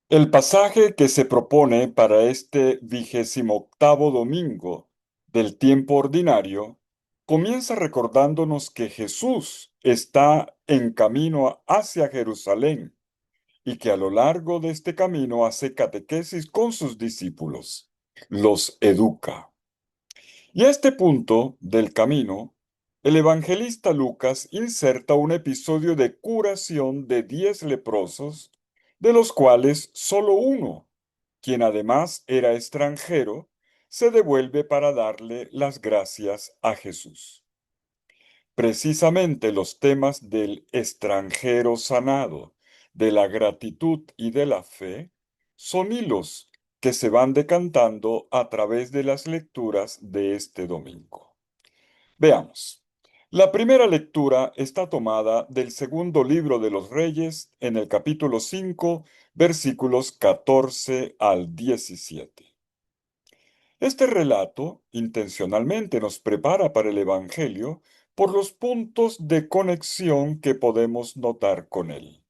El pasaje que se propone para este 28º domingo del tiempo ordinario comienza recordándonos que Jesús está en camino hacia Jerusalén y que a lo largo de este camino hace catequesis con sus discípulos, los educa. Y a este punto del camino, el evangelista Lucas inserta un episodio de curación de 10 leprosos, de los cuales solo uno, quien además era extranjero, se devuelve para darle las gracias a Jesús. Precisamente los temas del extranjero sanado, de la gratitud y de la fe son hilos que se van decantando a través de las lecturas de este domingo. Veamos. La primera lectura está tomada del segundo libro de los Reyes en el capítulo 5, versículos 14 al 17. Este relato intencionalmente nos prepara para el Evangelio por los puntos de conexión que podemos notar con él.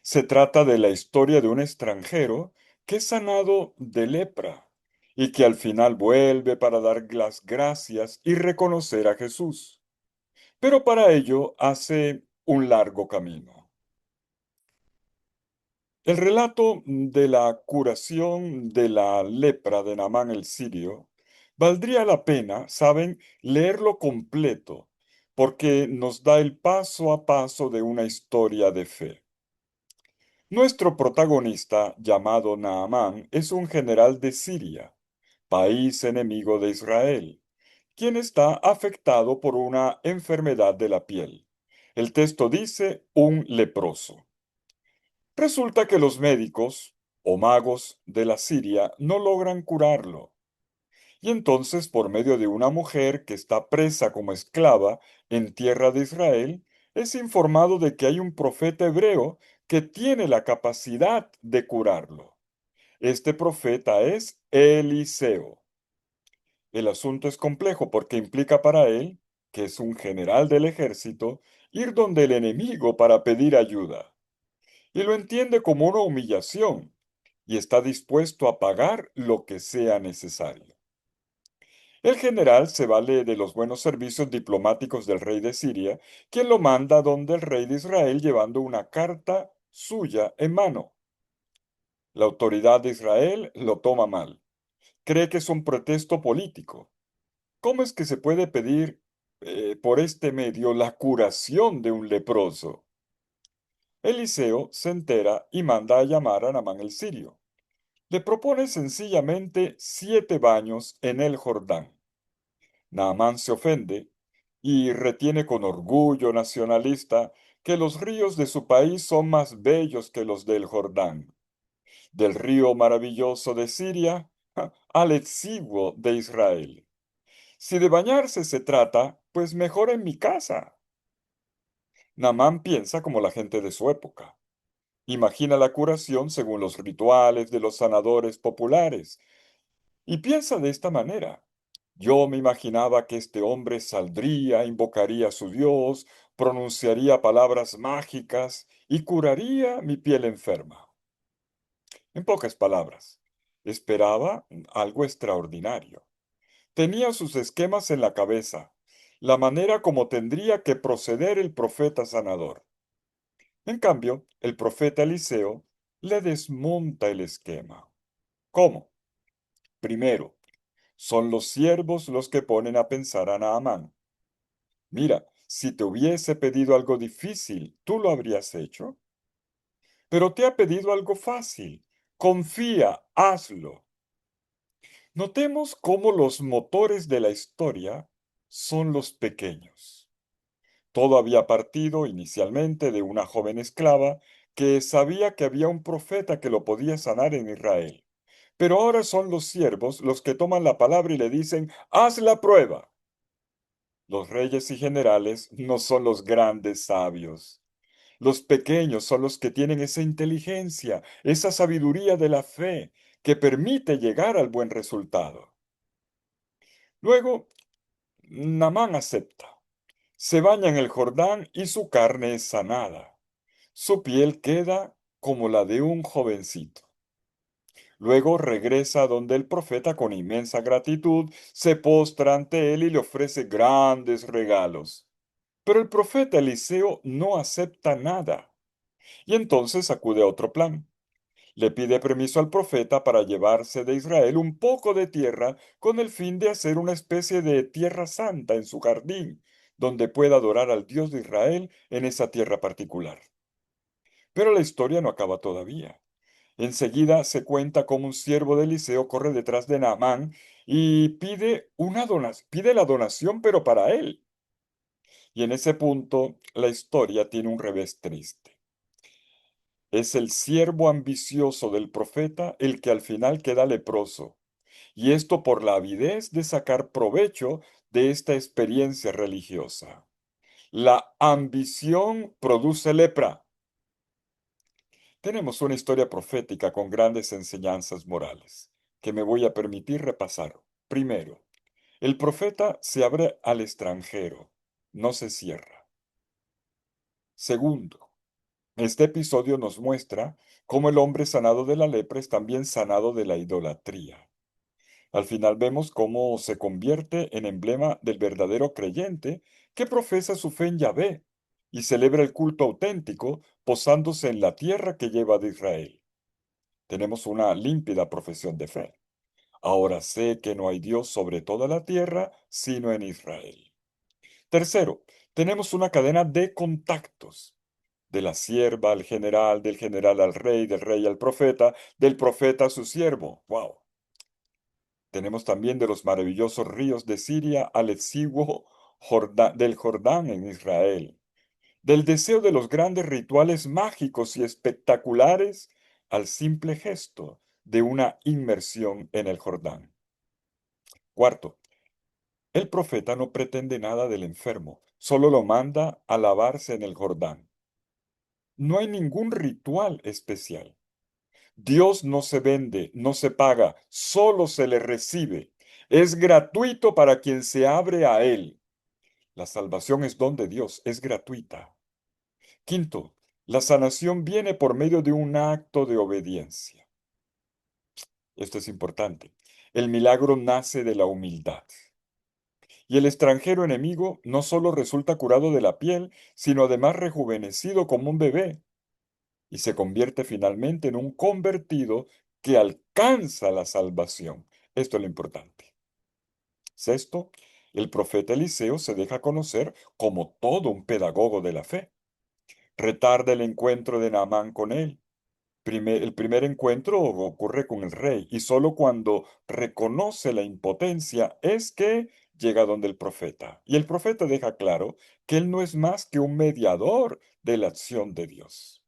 Se trata de la historia de un extranjero que es sanado de lepra y que al final vuelve para dar las gracias y reconocer a Jesús, pero para ello hace un largo camino. El relato de la curación de la lepra de Naamán el sirio valdría la pena, saben, leerlo completo, porque nos da el paso a paso de una historia de fe. Nuestro protagonista, llamado Naamán, es un general de Siria, país enemigo de Israel, quien está afectado por una enfermedad de la piel. El texto dice un leproso. Resulta que los médicos o magos de la Siria no logran curarlo. Y entonces, por medio de una mujer que está presa como esclava en tierra de Israel, es informado de que hay un profeta hebreo que tiene la capacidad de curarlo. Este profeta es Eliseo. El asunto es complejo porque implica para él, que es un general del ejército, ir donde el enemigo para pedir ayuda. Y lo entiende como una humillación y está dispuesto a pagar lo que sea necesario. El general se vale de los buenos servicios diplomáticos del rey de Siria, quien lo manda donde el rey de Israel llevando una carta suya en mano. La autoridad de Israel lo toma mal. Cree que es un pretexto político. ¿Cómo es que se puede pedir por este medio la curación de un leproso? Eliseo se entera y manda a llamar a Naamán el sirio. Le propone sencillamente 7 baños en el Jordán. Naamán se ofende y retiene con orgullo nacionalista que los ríos de su país son más bellos que los del Jordán, del río maravilloso de Siria al exiguo de Israel. Si de bañarse se trata, pues mejor en mi casa. Naamán piensa como la gente de su época. Imagina la curación según los rituales de los sanadores populares y piensa de esta manera. Yo me imaginaba que este hombre saldría, invocaría a su Dios, pronunciaría palabras mágicas y curaría mi piel enferma. En pocas palabras, esperaba algo extraordinario. Tenía sus esquemas en la cabeza, la manera como tendría que proceder el profeta sanador. En cambio, el profeta Eliseo le desmonta el esquema. ¿Cómo? Primero, son los siervos los que ponen a pensar a Naamán. Mira, si te hubiese pedido algo difícil, ¿tú lo habrías hecho? Pero te ha pedido algo fácil. Confía, hazlo. Notemos cómo los motores de la historia son los pequeños. Todo había partido inicialmente de una joven esclava que sabía que había un profeta que lo podía sanar en Israel. Pero ahora son los siervos los que toman la palabra y le dicen, haz la prueba. Los reyes y generales no son los grandes sabios. Los pequeños son los que tienen esa inteligencia, esa sabiduría de la fe que permite llegar al buen resultado. Luego, Namán acepta. Se baña en el Jordán y su carne es sanada. Su piel queda como la de un jovencito. Luego regresa donde el profeta con inmensa gratitud se postra ante él y le ofrece grandes regalos. Pero el profeta Eliseo no acepta nada y entonces acude a otro plan. Le pide permiso al profeta para llevarse de Israel un poco de tierra con el fin de hacer una especie de tierra santa en su jardín, donde pueda adorar al Dios de Israel en esa tierra particular. Pero la historia no acaba todavía. Enseguida se cuenta cómo un siervo de Eliseo corre detrás de Naamán y pide la donación, pero para él. Y en ese punto la historia tiene un revés triste. Es el siervo ambicioso del profeta el que al final queda leproso, y esto por la avidez de sacar provecho de esta experiencia religiosa. La ambición produce lepra. Tenemos una historia profética con grandes enseñanzas morales, que me voy a permitir repasar. Primero, el profeta se abre al extranjero, no se cierra. Segundo, este episodio nos muestra cómo el hombre sanado de la lepra es también sanado de la idolatría. Al final vemos cómo se convierte en emblema del verdadero creyente que profesa su fe en Yahvé y celebra el culto auténtico posándose en la tierra que lleva de Israel. Tenemos una límpida profesión de fe. Ahora sé que no hay Dios sobre toda la tierra, sino en Israel. Tercero, tenemos una cadena de contactos. De la sierva al general, del general al rey, del rey al profeta, del profeta a su siervo. ¡Wow! Tenemos también de los maravillosos ríos de Siria al exiguo del Jordán en Israel. Del deseo de los grandes rituales mágicos y espectaculares al simple gesto de una inmersión en el Jordán. Cuarto, el profeta no pretende nada del enfermo, solo lo manda a lavarse en el Jordán. No hay ningún ritual especial. Dios no se vende, no se paga, solo se le recibe. Es gratuito para quien se abre a Él. La salvación es don de Dios, es gratuita. Quinto, la sanación viene por medio de un acto de obediencia. Esto es importante. El milagro nace de la humildad. Y el extranjero enemigo no solo resulta curado de la piel, sino además rejuvenecido como un bebé y se convierte finalmente en un convertido que alcanza la salvación. Esto es lo importante. Sexto, el profeta Eliseo se deja conocer como todo un pedagogo de la fe. Retarda el encuentro de Naamán con él. El primer encuentro ocurre con el rey y solo cuando reconoce la impotencia es que llega donde el profeta. Y el profeta deja claro que él no es más que un mediador de la acción de Dios.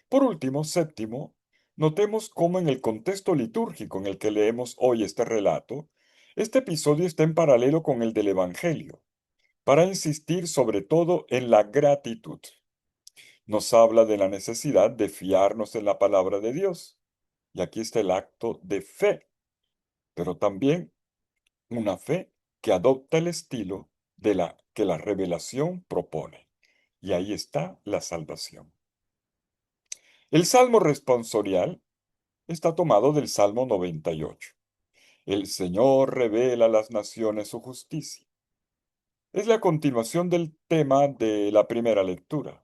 Por último, séptimo, notemos cómo en el contexto litúrgico en el que leemos hoy este relato, este episodio está en paralelo con el del Evangelio, para insistir sobre todo en la gratitud. Nos habla de la necesidad de fiarnos en la palabra de Dios. Y aquí está el acto de fe, pero también una fe que adopta el estilo de la que la revelación propone. Y ahí está la salvación. El salmo responsorial está tomado del Salmo 98. El Señor revela a las naciones su justicia. Es la continuación del tema de la primera lectura,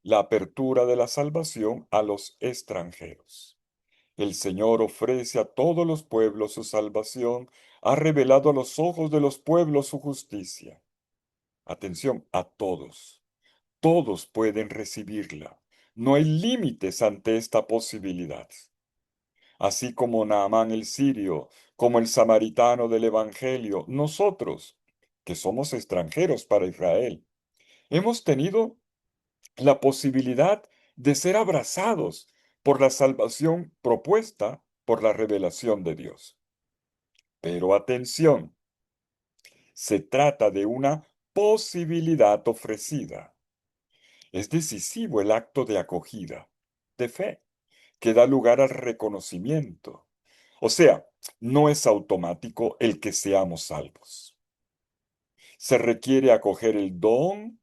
la apertura de la salvación a los extranjeros. El Señor ofrece a todos los pueblos su salvación, ha revelado a los ojos de los pueblos su justicia. Atención, a todos. Todos pueden recibirla. No hay límites ante esta posibilidad. Así como Naamán el sirio, como el samaritano del Evangelio, nosotros, que somos extranjeros para Israel, hemos tenido la posibilidad de ser abrazados por la salvación propuesta por la revelación de Dios. Pero atención, se trata de una posibilidad ofrecida. Es decisivo el acto de acogida, de fe, que da lugar al reconocimiento. O sea, no es automático el que seamos salvos. Se requiere acoger el don,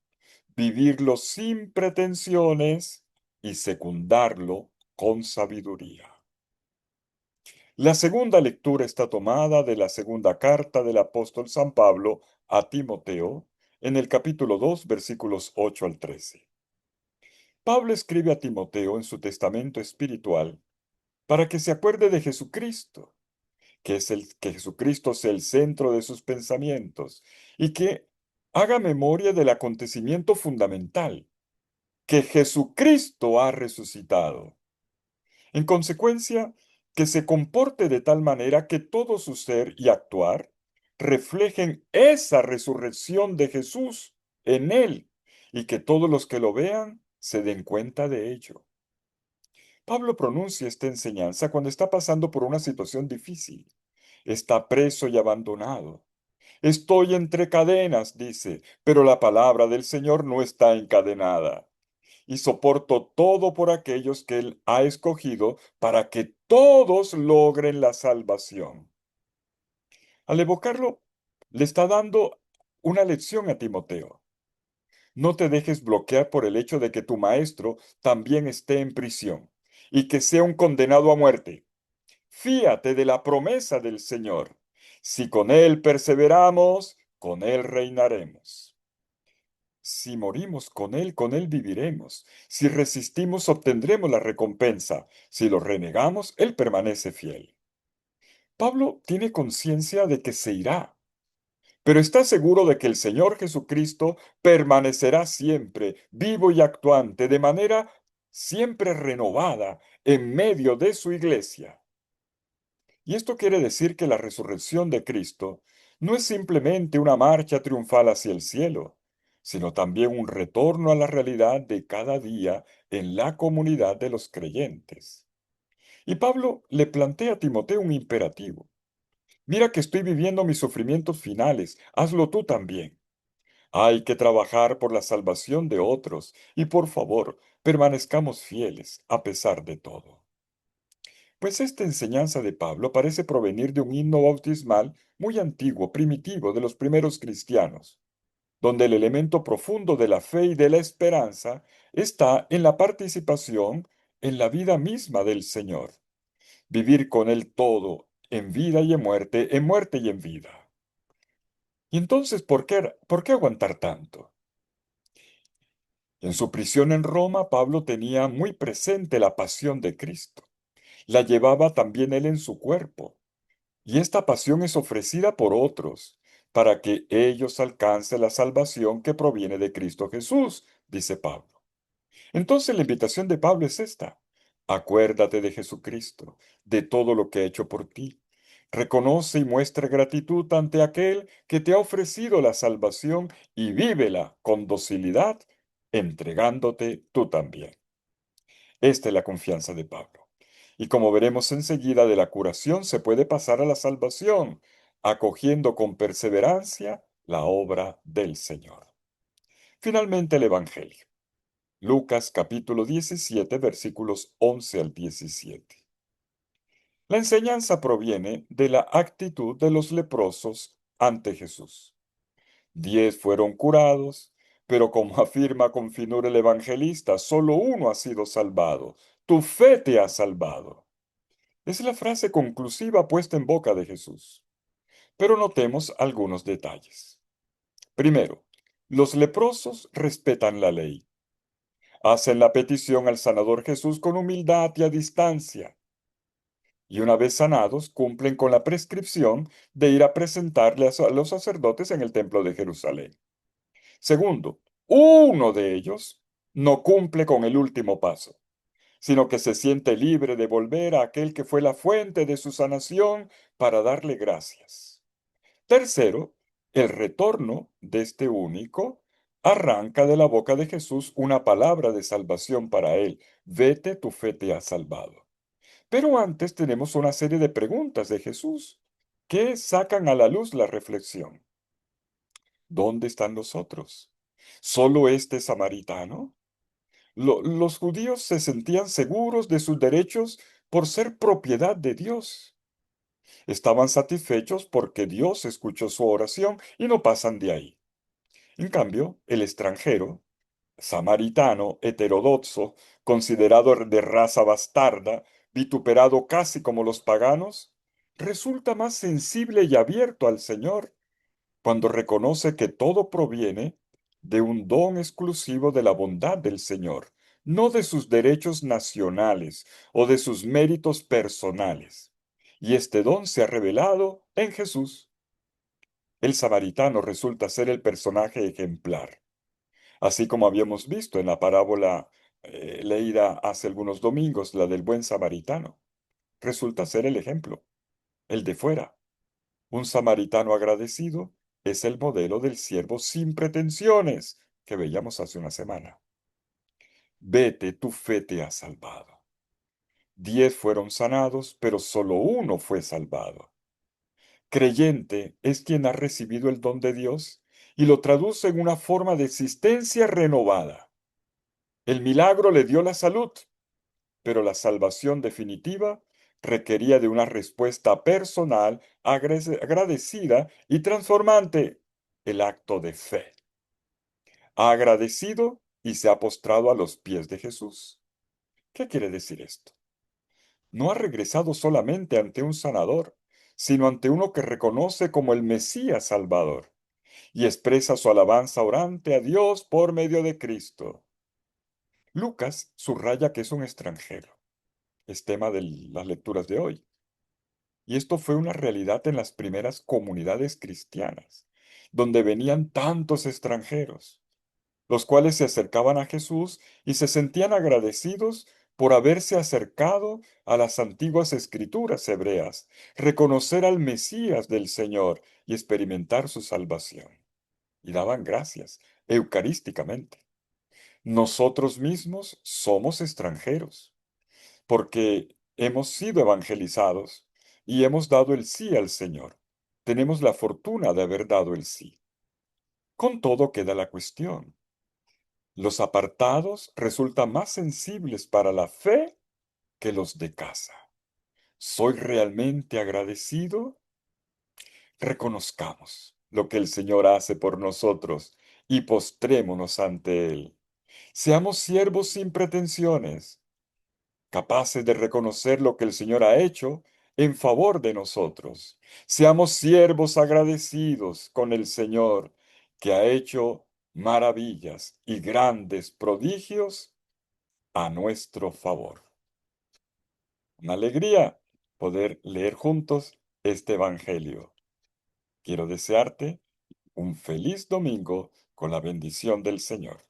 vivirlo sin pretensiones y secundarlo con sabiduría. La segunda lectura está tomada de la segunda carta del apóstol San Pablo a Timoteo, en el capítulo 2, versículos 8 al 13. Pablo escribe a Timoteo en su testamento espiritual para que se acuerde de Jesucristo, que Jesucristo sea el centro de sus pensamientos y que haga memoria del acontecimiento fundamental, que Jesucristo ha resucitado. En consecuencia, que se comporte de tal manera que todo su ser y actuar reflejen esa resurrección de Jesús en él y que todos los que lo vean se den cuenta de ello. Pablo pronuncia esta enseñanza cuando está pasando por una situación difícil. Está preso y abandonado. Estoy entre cadenas, dice, pero la palabra del Señor no está encadenada. Y soporto todo por aquellos que Él ha escogido para que todos logren la salvación. Al evocarlo, le está dando una lección a Timoteo. No te dejes bloquear por el hecho de que tu maestro también esté en prisión y que sea un condenado a muerte. Fíate de la promesa del Señor. Si con Él perseveramos, con Él reinaremos. Si morimos con Él viviremos. Si resistimos, obtendremos la recompensa. Si lo renegamos, Él permanece fiel. Pablo tiene conciencia de que se irá, pero está seguro de que el Señor Jesucristo permanecerá siempre, vivo y actuante, de manera siempre renovada en medio de su iglesia. Y esto quiere decir que la resurrección de Cristo no es simplemente una marcha triunfal hacia el cielo, sino también un retorno a la realidad de cada día en la comunidad de los creyentes. Y Pablo le plantea a Timoteo un imperativo. Mira que estoy viviendo mis sufrimientos finales, hazlo tú también. Hay que trabajar por la salvación de otros y por favor, permanezcamos fieles a pesar de todo. Pues esta enseñanza de Pablo parece provenir de un himno bautismal muy antiguo, primitivo, de los primeros cristianos, donde el elemento profundo de la fe y de la esperanza está en la participación en la vida misma del Señor, vivir con Él todo, en vida y en muerte y en vida. Y entonces, ¿por qué aguantar tanto? En su prisión en Roma, Pablo tenía muy presente la pasión de Cristo. La llevaba también él en su cuerpo. Y esta pasión es ofrecida por otros, para que ellos alcancen la salvación que proviene de Cristo Jesús, dice Pablo. Entonces la invitación de Pablo es esta. Acuérdate de Jesucristo, de todo lo que ha hecho por ti. Reconoce y muestra gratitud ante aquel que te ha ofrecido la salvación y vívela con docilidad, entregándote tú también. Esta es la confianza de Pablo. Y como veremos enseguida, de la curación se puede pasar a la salvación, acogiendo con perseverancia la obra del Señor. Finalmente el Evangelio. Lucas capítulo 17 versículos 11 al 17. La enseñanza proviene de la actitud de los leprosos ante Jesús. 10 fueron curados, pero como afirma con finura el evangelista, solo uno ha sido salvado. Tu fe te ha salvado. Es la frase conclusiva puesta en boca de Jesús. Pero notemos algunos detalles. Primero, los leprosos respetan la ley. Hacen la petición al sanador Jesús con humildad y a distancia. Y una vez sanados, cumplen con la prescripción de ir a presentarle a los sacerdotes en el templo de Jerusalén. Segundo, uno de ellos no cumple con el último paso, sino que se siente libre de volver a aquel que fue la fuente de su sanación para darle gracias. Tercero, el retorno de este único arranca de la boca de Jesús una palabra de salvación para él. Vete, tu fe te ha salvado. Pero antes tenemos una serie de preguntas de Jesús que sacan a la luz la reflexión. ¿Dónde están los otros? ¿Solo este samaritano? Los judíos se sentían seguros de sus derechos por ser propiedad de Dios. Estaban satisfechos porque Dios escuchó su oración y no pasan de ahí. En cambio, el extranjero, samaritano, heterodoxo, considerado de raza bastarda, vituperado casi como los paganos, resulta más sensible y abierto al Señor cuando reconoce que todo proviene de un don exclusivo de la bondad del Señor, no de sus derechos nacionales o de sus méritos personales. Y este don se ha revelado en Jesús. El samaritano resulta ser el personaje ejemplar, así como habíamos visto en la parábola leída hace algunos domingos, la del buen samaritano. Resulta ser el ejemplo, el de fuera. Un samaritano agradecido es el modelo del siervo sin pretensiones que veíamos hace una semana. Vete, tu fe te ha salvado. 10 fueron sanados, pero solo uno fue salvado. Creyente es quien ha recibido el don de Dios y lo traduce en una forma de existencia renovada. El milagro le dio la salud, pero la salvación definitiva requería de una respuesta personal, agradecida y transformante, el acto de fe. Ha agradecido y se ha postrado a los pies de Jesús. ¿Qué quiere decir esto? No ha regresado solamente ante un sanador, sino ante uno que reconoce como el Mesías Salvador y expresa su alabanza orante a Dios por medio de Cristo. Lucas subraya que es un extranjero. Es tema de las lecturas de hoy. Y esto fue una realidad en las primeras comunidades cristianas, donde venían tantos extranjeros, los cuales se acercaban a Jesús y se sentían agradecidos por haberse acercado a las antiguas escrituras hebreas, reconocer al Mesías del Señor y experimentar su salvación. Y daban gracias eucarísticamente. Nosotros mismos somos extranjeros porque hemos sido evangelizados y hemos dado el sí al Señor. Tenemos la fortuna de haber dado el sí. Con todo queda la cuestión. Los apartados resultan más sensibles para la fe que los de casa. ¿Soy realmente agradecido? Reconozcamos lo que el Señor hace por nosotros y postrémonos ante Él. Seamos siervos sin pretensiones, capaces de reconocer lo que el Señor ha hecho en favor de nosotros. Seamos siervos agradecidos con el Señor, que ha hecho maravillas y grandes prodigios a nuestro favor. Una alegría poder leer juntos este Evangelio. Quiero desearte un feliz domingo con la bendición del Señor.